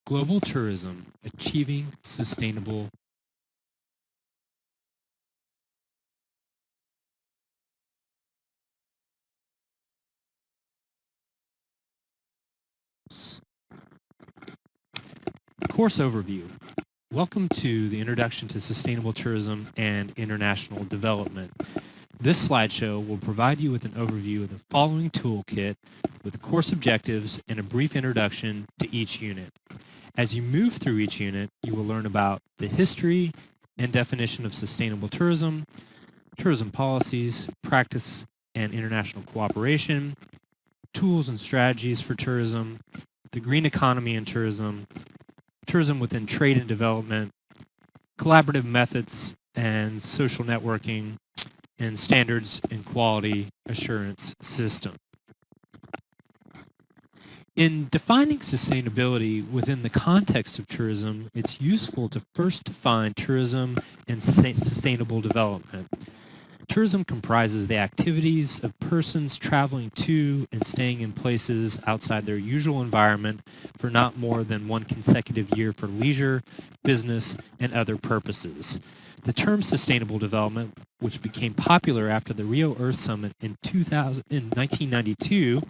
Global tourism, achieving sustainable. Course overview. Welcome to the Introduction to Sustainable Tourism and International Development. This slideshow will provide you with an overview of the following toolkit with course objectives and a brief introduction to each unit. As you move through each unit, you will learn about the history and definition of sustainable tourism, tourism policies, practice and international cooperation, tools and strategies for tourism, the green economy in tourism, tourism within trade and development, collaborative methods and social networking, and standards and quality assurance system. In defining sustainability within the context of tourism, it's useful to first define tourism and sustainable development. Tourism comprises the activities of persons traveling to and staying in places outside their usual environment for not more than one consecutive year for leisure, business, and other purposes. The term sustainable development, which became popular after the Rio Earth Summit in 1992,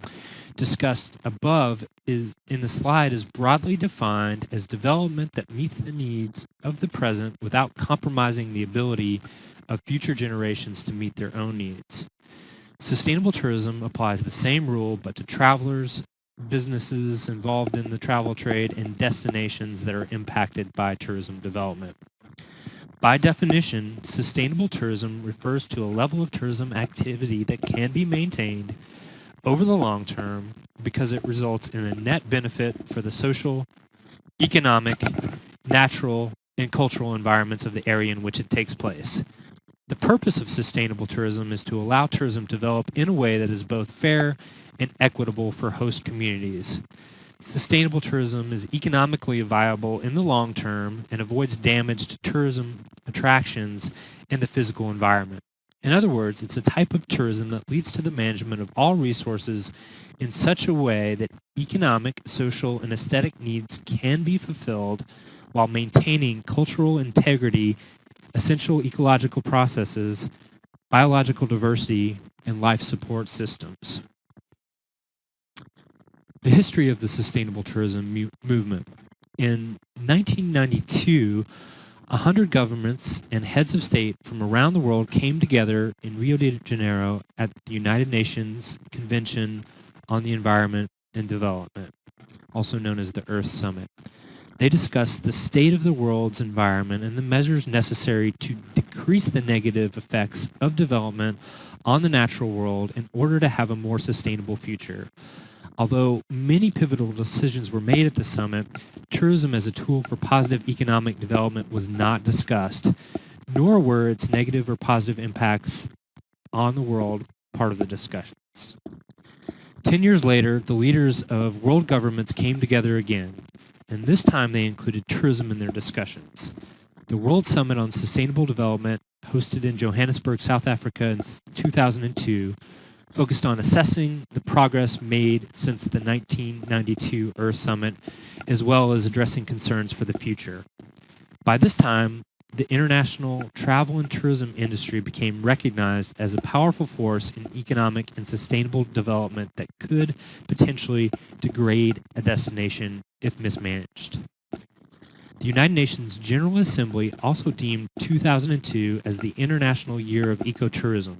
discussed above in the slide is broadly defined as development that meets the needs of the present without compromising the ability of future generations to meet their own needs. Sustainable tourism applies the same rule but to travelers, businesses involved in the travel trade, and destinations that are impacted by tourism development. By definition, sustainable tourism refers to a level of tourism activity that can be maintained over the long term because it results in a net benefit for the social, economic, natural, and cultural environments of the area in which it takes place. The purpose of sustainable tourism is to allow tourism to develop in a way that is both fair and equitable for host communities. Sustainable tourism is economically viable in the long term and avoids damage to tourism attractions and the physical environment. In other words, it's a type of tourism that leads to the management of all resources in such a way that economic, social, and aesthetic needs can be fulfilled while maintaining cultural integrity, essential ecological processes, biological diversity, and life support systems. The history of the sustainable tourism movement. In 1992, 100 governments and heads of state from around the world came together in Rio de Janeiro at the United Nations Convention on the Environment and Development, also known as the Earth Summit. They discussed the state of the world's environment and the measures necessary to decrease the negative effects of development on the natural world in order to have a more sustainable future. Although many pivotal decisions were made at the summit, tourism as a tool for positive economic development was not discussed, nor were its negative or positive impacts on the world part of the discussions. 10 years later, the leaders of world governments came together again, and this time they included tourism in their discussions. The World Summit on Sustainable Development, hosted in Johannesburg, South Africa in 2002, focused on assessing the progress made since the 1992 Earth Summit, as well as addressing concerns for the future. By this time, the international travel and tourism industry became recognized as a powerful force in economic and sustainable development that could potentially degrade a destination if mismanaged. The United Nations General Assembly also deemed 2002 as the International Year of Ecotourism.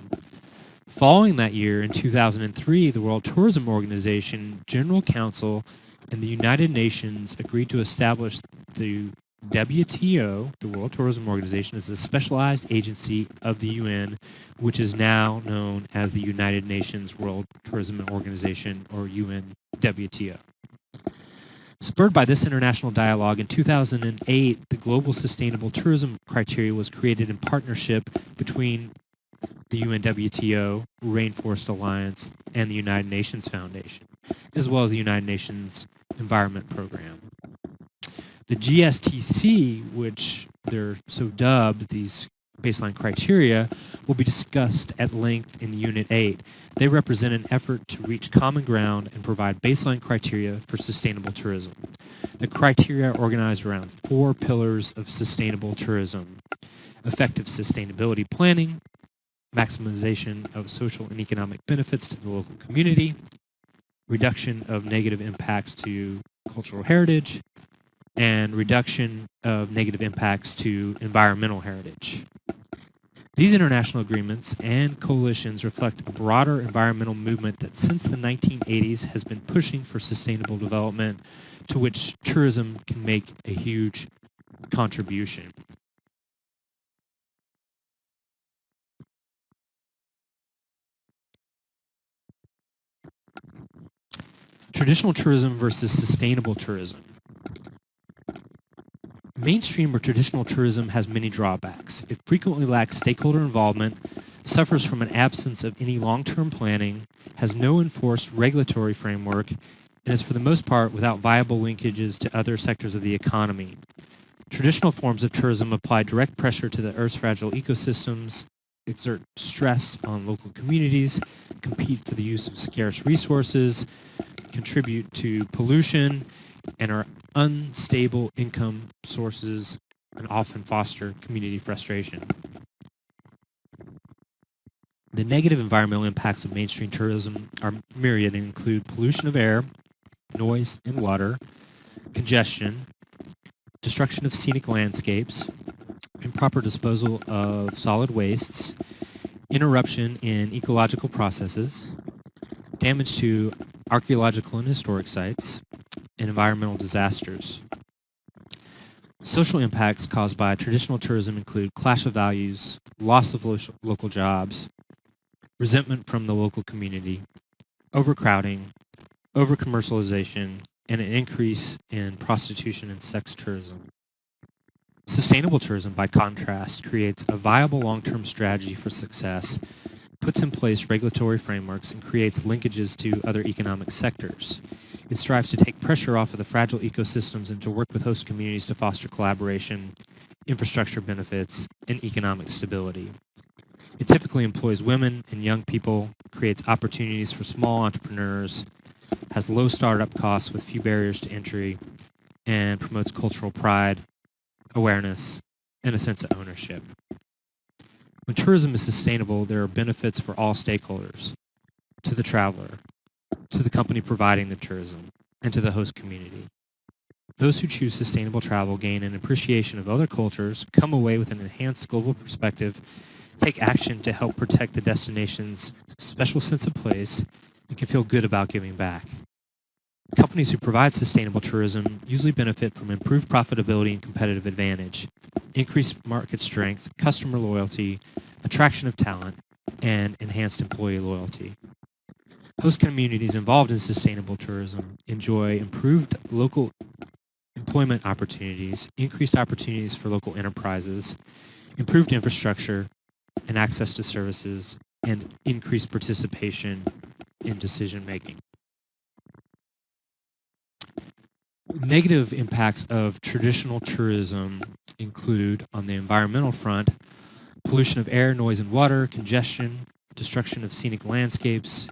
Following that year, in 2003, the World Tourism Organization, General Council, and the United Nations agreed to establish the WTO, the World Tourism Organization, as a specialized agency of the UN, which is now known as the United Nations World Tourism Organization, or UNWTO. Spurred by this international dialogue, in 2008, the Global Sustainable Tourism Criteria was created in partnership between the UNWTO, Rainforest Alliance, and the United Nations Foundation, as well as the United Nations Environment Program. The GSTC, which they're so dubbed, these baseline criteria, will be discussed at length in Unit 8. They represent an effort to reach common ground and provide baseline criteria for sustainable tourism. The criteria are organized around 4 pillars of sustainable tourism: effective sustainability planning, maximization of social and economic benefits to the local community, reduction of negative impacts to cultural heritage, and reduction of negative impacts to environmental heritage. These international agreements and coalitions reflect a broader environmental movement that since the 1980s has been pushing for sustainable development, to which tourism can make a huge contribution. Traditional tourism versus sustainable tourism. Mainstream or traditional tourism has many drawbacks. It frequently lacks stakeholder involvement, suffers from an absence of any long-term planning, has no enforced regulatory framework, and is for the most part without viable linkages to other sectors of the economy. Traditional forms of tourism apply direct pressure to the Earth's fragile ecosystems, exert stress on local communities, compete for the use of scarce resources, contribute to pollution, and are unstable income sources and often foster community frustration. The negative environmental impacts of mainstream tourism are myriad and include pollution of air, noise and water, congestion, destruction of scenic landscapes, improper disposal of solid wastes, interruption in ecological processes, damage to archaeological and historic sites, and environmental disasters. Social impacts caused by traditional tourism include clash of values, loss of local jobs, resentment from the local community, overcrowding, overcommercialization, and an increase in prostitution and sex tourism. Sustainable tourism, by contrast, creates a viable long-term strategy for success, puts in place regulatory frameworks, and creates linkages to other economic sectors. It strives to take pressure off of the fragile ecosystems and to work with host communities to foster collaboration, infrastructure benefits, and economic stability. It typically employs women and young people, creates opportunities for small entrepreneurs, has low startup costs with few barriers to entry, and promotes cultural pride, awareness, and a sense of ownership. When tourism is sustainable, there are benefits for all stakeholders: to the traveler, to the company providing the tourism, and to the host community. Those who choose sustainable travel gain an appreciation of other cultures, come away with an enhanced global perspective, take action to help protect the destination's special sense of place, and can feel good about giving back. Companies who provide sustainable tourism usually benefit from improved profitability and competitive advantage, increased market strength, customer loyalty, attraction of talent, and enhanced employee loyalty. Host communities involved in sustainable tourism enjoy improved local employment opportunities, increased opportunities for local enterprises, improved infrastructure and access to services, and increased participation in decision making. Negative impacts of traditional tourism include, on the environmental front, pollution of air, noise, and water, congestion, destruction of scenic landscapes,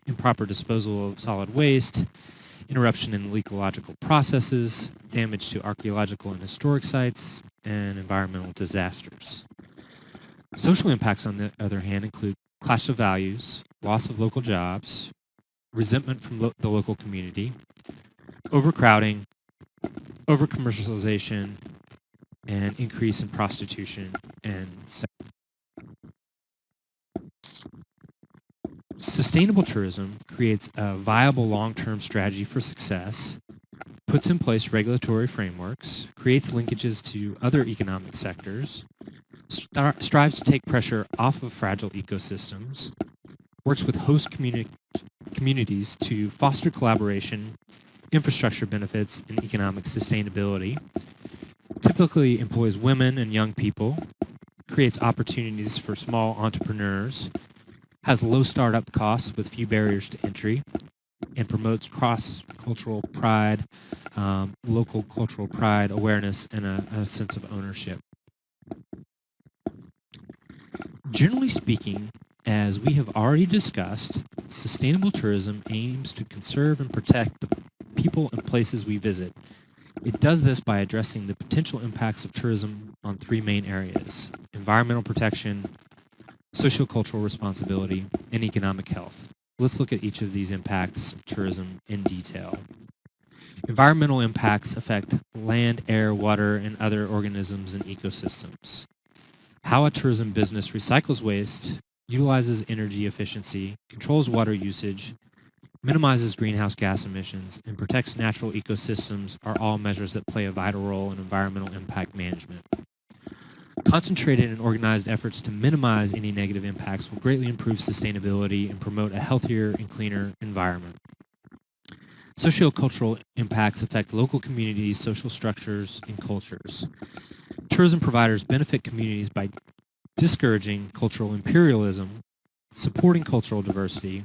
improper disposal of solid waste, interruption in ecological processes, damage to archaeological and historic sites, and environmental disasters. Social impacts, on the other hand, include clash of values, loss of local jobs, resentment from the local community, overcrowding, overcommercialization, and increase in prostitution and sex. Sustainable tourism creates a viable long-term strategy for success, puts in place regulatory frameworks, creates linkages to other economic sectors, strives to take pressure off of fragile ecosystems, works with host communities to foster collaboration, infrastructure benefits, and economic sustainability, typically employs women and young people, creates opportunities for small entrepreneurs, has low startup costs with few barriers to entry, and promotes cross-cultural pride, local cultural pride, awareness, and a sense of ownership. Generally speaking, as we have already discussed, sustainable tourism aims to conserve and protect the people and places we visit, It does this by addressing the potential impacts of tourism on three main areas: environmental protection, sociocultural responsibility, and economic health. Let's look at each of these impacts of tourism in detail. Environmental impacts affect land, air, water, and other organisms and ecosystems. How a tourism business recycles waste, utilizes energy efficiency, controls water usage, minimizes greenhouse gas emissions, and protects natural ecosystems are all measures that play a vital role in environmental impact management. Concentrated and organized efforts to minimize any negative impacts will greatly improve sustainability and promote a healthier and cleaner environment. Sociocultural impacts affect local communities, social structures, and cultures. Tourism providers benefit communities by discouraging cultural imperialism, supporting cultural diversity,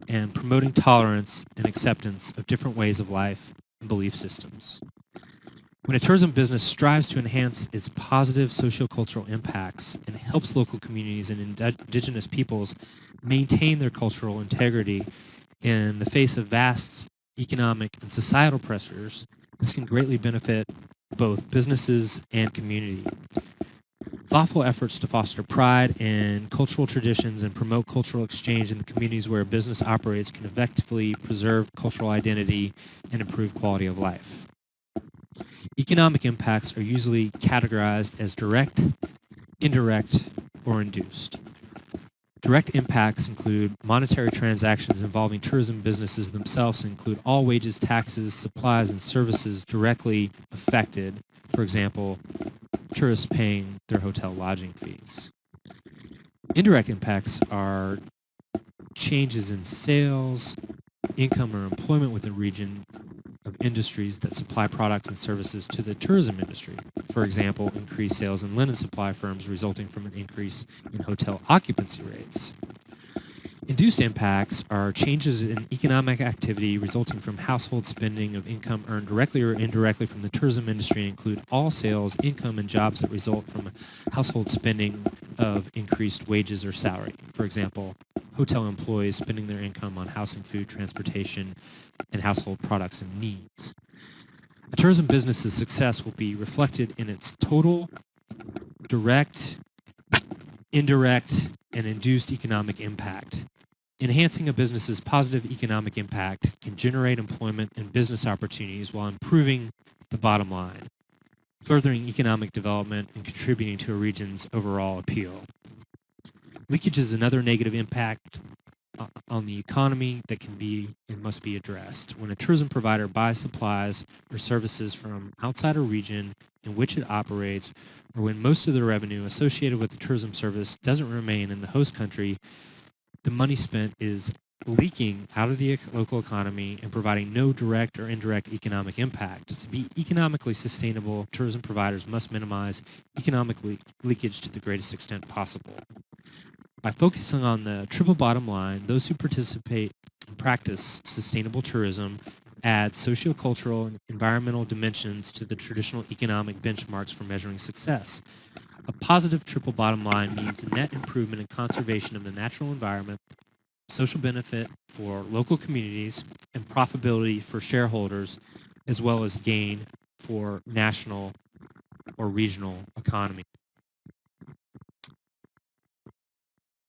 and promoting tolerance and acceptance of different ways of life and belief systems. When a tourism business strives to enhance its positive sociocultural impacts and helps local communities and indigenous peoples maintain their cultural integrity in the face of vast economic and societal pressures, this can greatly benefit both businesses and community. Thoughtful efforts to foster pride in cultural traditions and promote cultural exchange in the communities where a business operates can effectively preserve cultural identity and improve quality of life. Economic impacts are usually categorized as direct, indirect, or induced. Direct impacts include monetary transactions involving tourism businesses themselves and include all wages, taxes, supplies, and services directly affected. For example, tourists paying their hotel lodging fees. Indirect impacts are changes in sales, income, or employment within the region of industries that supply products and services to the tourism industry. For example, increased sales in linen supply firms resulting from an increase in hotel occupancy rates. Induced impacts are changes in economic activity resulting from household spending of income earned directly or indirectly from the tourism industry and include all sales, income, and jobs that result from household spending of increased wages or salary. For example, hotel employees spending their income on housing, food, transportation, and household products and needs. A tourism business's success will be reflected in its total, direct, indirect, and induced economic impact. Enhancing a business's positive economic impact can generate employment and business opportunities while improving the bottom line, furthering economic development and contributing to a region's overall appeal. Leakage is another negative impact on the economy that can be and must be addressed. When a tourism provider buys supplies or services from outside a region in which it operates, or when most of the revenue associated with the tourism service doesn't remain in the host country, the money spent is leaking out of the local economy and providing no direct or indirect economic impact. To be economically sustainable, tourism providers must minimize economic leakage to the greatest extent possible. By focusing on the triple bottom line, those who participate and practice sustainable tourism add sociocultural and environmental dimensions to the traditional economic benchmarks for measuring success. A positive triple bottom line means a net improvement in conservation of the natural environment, social benefit for local communities, and profitability for shareholders, as well as gain for national or regional economy.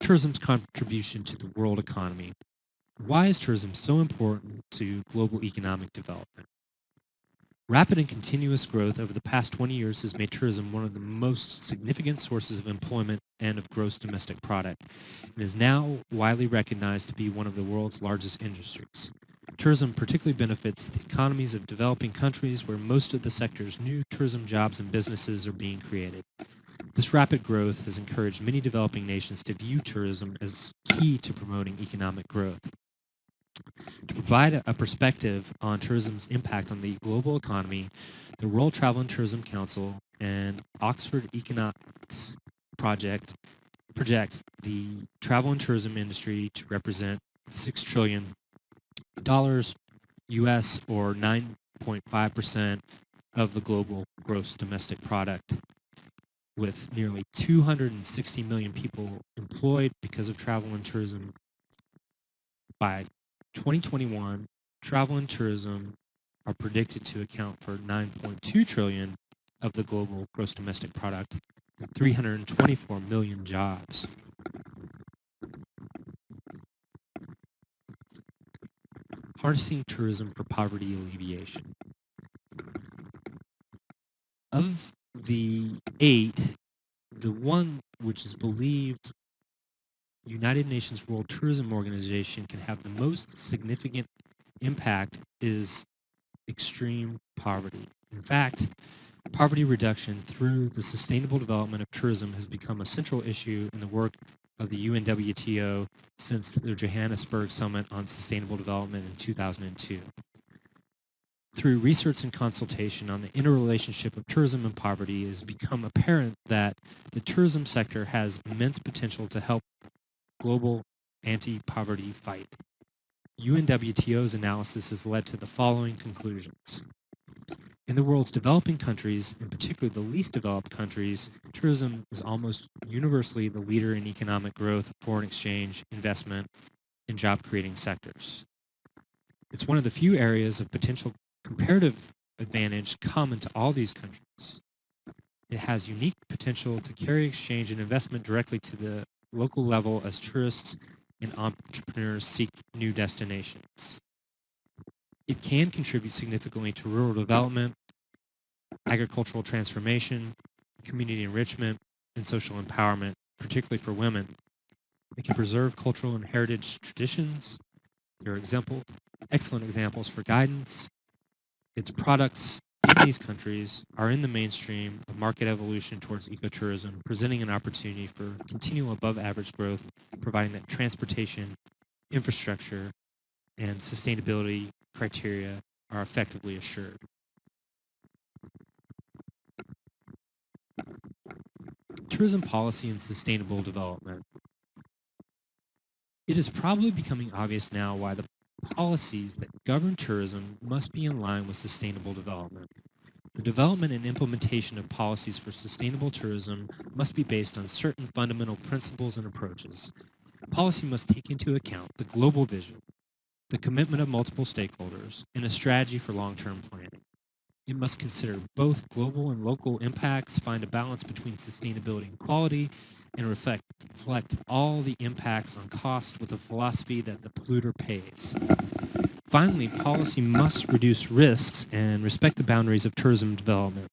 Tourism's contribution to the world economy. Why is tourism so important to global economic development? Rapid and continuous growth over the past 20 years has made tourism one of the most significant sources of employment and of gross domestic product, and is now widely recognized to be one of the world's largest industries. Tourism particularly benefits the economies of developing countries where most of the sector's new tourism jobs and businesses are being created. This rapid growth has encouraged many developing nations to view tourism as key to promoting economic growth. To provide a perspective on tourism's impact on the global economy, the World Travel and Tourism Council and Oxford Economics project the travel and tourism industry to represent $6 trillion US, or 9.5% of the global gross domestic product, with nearly 260 million people employed because of travel and tourism. By 2021, travel and tourism are predicted to account for 9.2 trillion of the global gross domestic product and 324 million jobs. Harnessing tourism for poverty alleviation. Of the 8, the one which is believed United Nations World Tourism Organization can have the most significant impact is extreme poverty. In fact, poverty reduction through the sustainable development of tourism has become a central issue in the work of the UNWTO since the Johannesburg Summit on Sustainable Development in 2002. Through research and consultation on the interrelationship of tourism and poverty, it has become apparent that the tourism sector has immense potential to help global anti-poverty fight. UNWTO's analysis has led to the following conclusions. In the world's developing countries, in particular the least developed countries, tourism is almost universally the leader in economic growth, foreign exchange, investment, and job-creating sectors. It's one of the few areas of potential comparative advantage common to all these countries. It has unique potential to carry exchange and investment directly to the local level as tourists and entrepreneurs seek new destinations. It can contribute significantly to rural development, agricultural transformation, community enrichment, and social empowerment, particularly for women. It can preserve cultural and heritage traditions. There are excellent examples for guidance. Its products in these countries are in the mainstream of market evolution towards ecotourism, presenting an opportunity for continual above-average growth, providing that transportation, infrastructure, and sustainability criteria are effectively assured. Tourism policy and sustainable development. It is probably becoming obvious now why the policies that govern tourism must be in line with sustainable development. The development and implementation of policies for sustainable tourism must be based on certain fundamental principles and approaches. Policy must take into account the global vision, the commitment of multiple stakeholders, and a strategy for long-term planning. It must consider both global and local impacts, find a balance between sustainability and quality, and reflect all the impacts on cost with a philosophy that the polluter pays. Finally, policy must reduce risks and respect the boundaries of tourism development.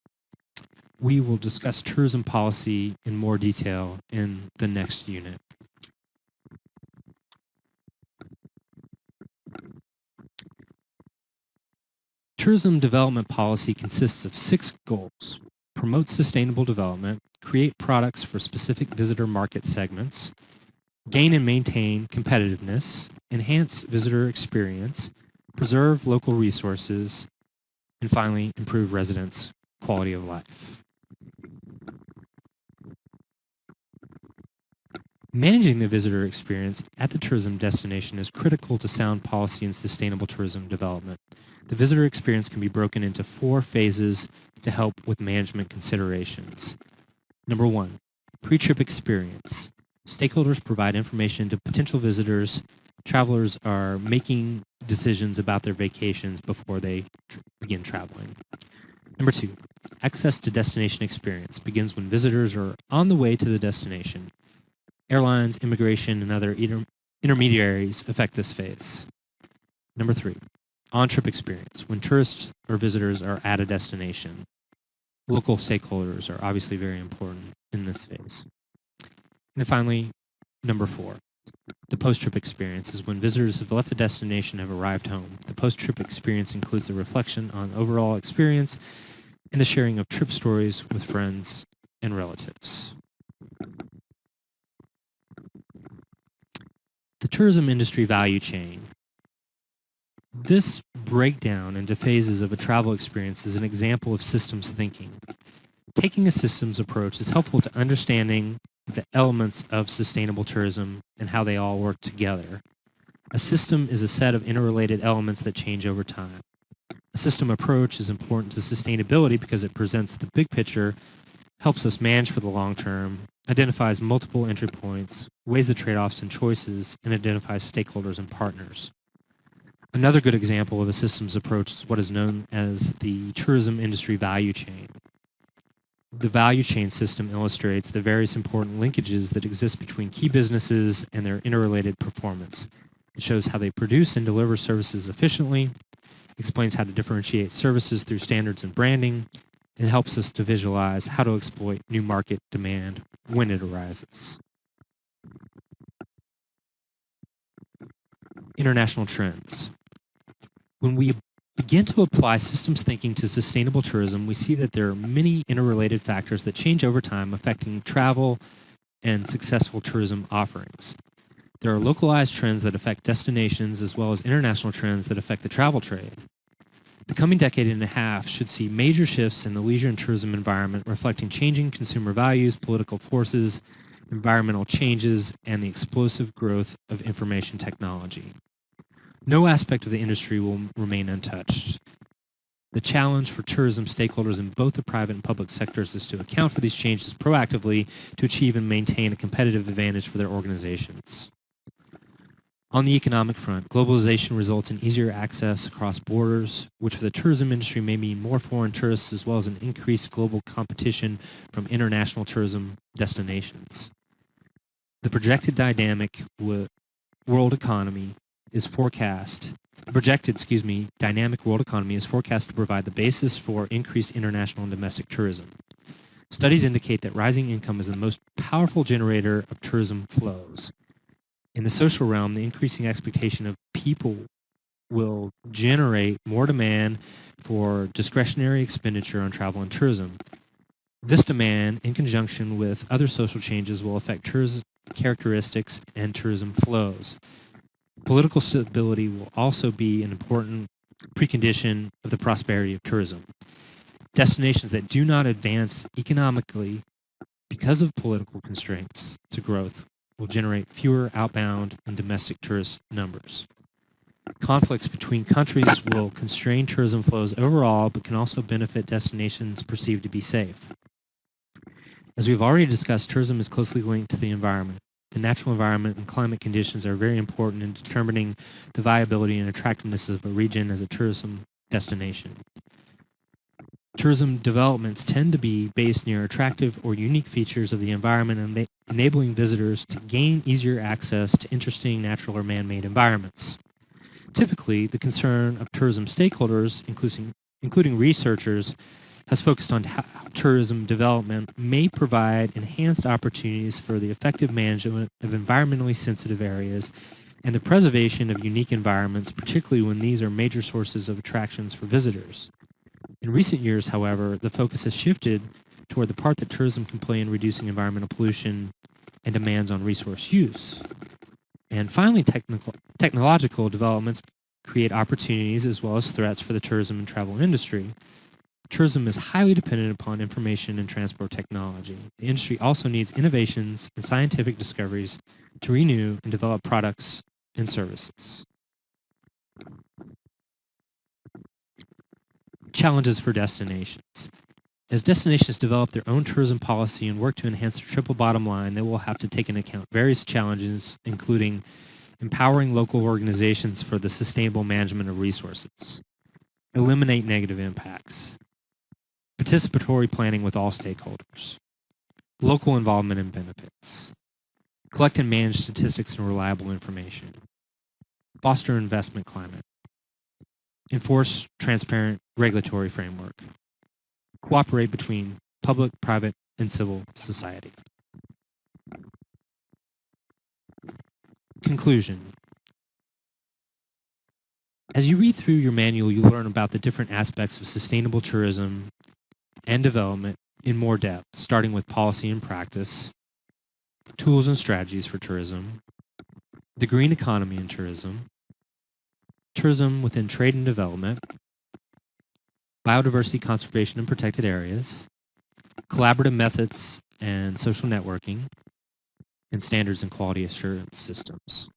We will discuss tourism policy in more detail in the next unit. Tourism development policy consists of 6 goals: promote sustainable development, create products for specific visitor market segments, gain and maintain competitiveness, enhance visitor experience, preserve local resources, and finally, improve residents' quality of life. Managing the visitor experience at the tourism destination is critical to sound policy and sustainable tourism development. The visitor experience can be broken into 4 phases to help with management considerations. Number 1, pre-trip experience. Stakeholders provide information to potential visitors. Travelers are making decisions about their vacations before they begin traveling. Number 2, access to destination experience begins when visitors are on the way to the destination. Airlines, immigration, and other intermediaries affect this phase. Number 3, on-trip experience, when tourists or visitors are at a destination. Local stakeholders are obviously very important in this phase. And then finally, number 4, the post-trip experience is when visitors have left the destination and have arrived home. The post-trip experience includes a reflection on overall experience and the sharing of trip stories with friends and relatives. The tourism industry value chain. This breakdown into phases of a travel experience is an example of systems thinking. Taking a systems approach is helpful to understanding the elements of sustainable tourism and how they all work together. A system is a set of interrelated elements that change over time. A system approach is important to sustainability because it presents the big picture, helps us manage for the long term, identifies multiple entry points, weighs the trade-offs and choices, and identifies stakeholders and partners. Another good example of a systems approach is what is known as the tourism industry value chain. The value chain system illustrates the various important linkages that exist between key businesses and their interrelated performance. It shows how they produce and deliver services efficiently, explains how to differentiate services through standards and branding, and helps us to visualize how to exploit new market demand when it arises. International trends. When we begin to apply systems thinking to sustainable tourism, we see that there are many interrelated factors that change over time affecting travel and successful tourism offerings. There are localized trends that affect destinations as well as international trends that affect the travel trade. The coming decade and a half should see major shifts in the leisure and tourism environment reflecting changing consumer values, political forces, environmental changes, and the explosive growth of information technology. No aspect of the industry will remain untouched. The challenge for tourism stakeholders in both the private and public sectors is to account for these changes proactively to achieve and maintain a competitive advantage for their organizations. On the economic front, globalization results in easier access across borders, which for the tourism industry may mean more foreign tourists as well as an increased global competition from international tourism destinations. The projected dynamic world economy is forecast, dynamic world economy is forecast to provide the basis for increased international and domestic tourism. Studies indicate that rising income is the most powerful generator of tourism flows. In the social realm, the increasing expectation of people will generate more demand for discretionary expenditure on travel and tourism. This demand, in conjunction with other social changes, will affect tourism characteristics and tourism flows. Political stability will also be an important precondition of the prosperity of tourism. Destinations that do not advance economically because of political constraints to growth will generate fewer outbound and domestic tourist numbers. Conflicts between countries will constrain tourism flows overall, but can also benefit destinations perceived to be safe. As we've already discussed, tourism is closely linked to the environment. The natural environment and climate conditions are very important in determining the viability and attractiveness of a region as a tourism destination. Tourism developments tend to be based near attractive or unique features of the environment and enabling visitors to gain easier access to interesting natural or man-made environments. Typically, the concern of tourism stakeholders, including researchers, has focused on how tourism development may provide enhanced opportunities for the effective management of environmentally sensitive areas and the preservation of unique environments, particularly when these are major sources of attractions for visitors. In recent years, however, the focus has shifted toward the part that tourism can play in reducing environmental pollution and demands on resource use. And finally, technological developments create opportunities as well as threats for the tourism and travel industry. Tourism is highly dependent upon information and transport technology. The industry also needs innovations and scientific discoveries to renew and develop products and services. Challenges for destinations. As destinations develop their own tourism policy and work to enhance their triple bottom line, they will have to take into account various challenges, including empowering local organizations for the sustainable management of resources, eliminate negative impacts, participatory planning with all stakeholders, local involvement and benefits, collect and manage statistics and reliable information, foster investment climate, enforce transparent regulatory framework, cooperate between public, private, and civil society. Conclusion. As you read through your manual, you learn about the different aspects of sustainable tourism and development in more depth, starting with policy and practice, tools and strategies for tourism, the green economy in tourism, tourism within trade and development, biodiversity conservation and protected areas, collaborative methods and social networking, and standards and quality assurance systems.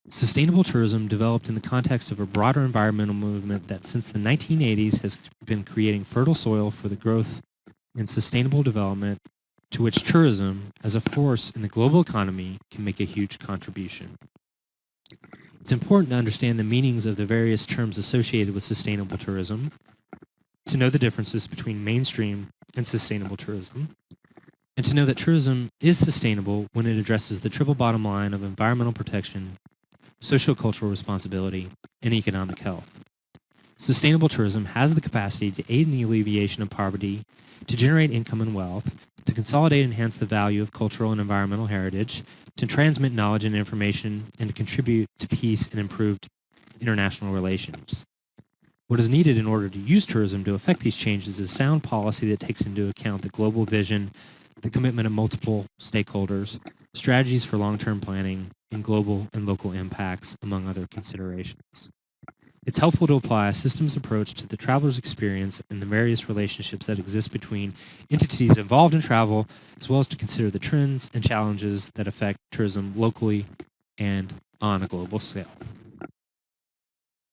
Sustainable tourism developed in the context of a broader environmental movement that since the 1980s has been creating fertile soil for the growth and sustainable development to which tourism as a force in the global economy can make a huge contribution. It's important to understand the meanings of the various terms associated with sustainable tourism, to know the differences between mainstream and sustainable tourism, and to know that tourism is sustainable when it addresses the triple bottom line of environmental protection, sociocultural responsibility, and economic health. Sustainable tourism has the capacity to aid in the alleviation of poverty, to generate income and wealth, to consolidate and enhance the value of cultural and environmental heritage, to transmit knowledge and information, and to contribute to peace and improved international relations. What is needed in order to use tourism to affect these changes is sound policy that takes into account the global vision, the commitment of multiple stakeholders, strategies for long-term planning, and global and local impacts, among other considerations. It's helpful to apply a systems approach to the traveler's experience and the various relationships that exist between entities involved in travel, as well as to consider the trends and challenges that affect tourism locally and on a global scale.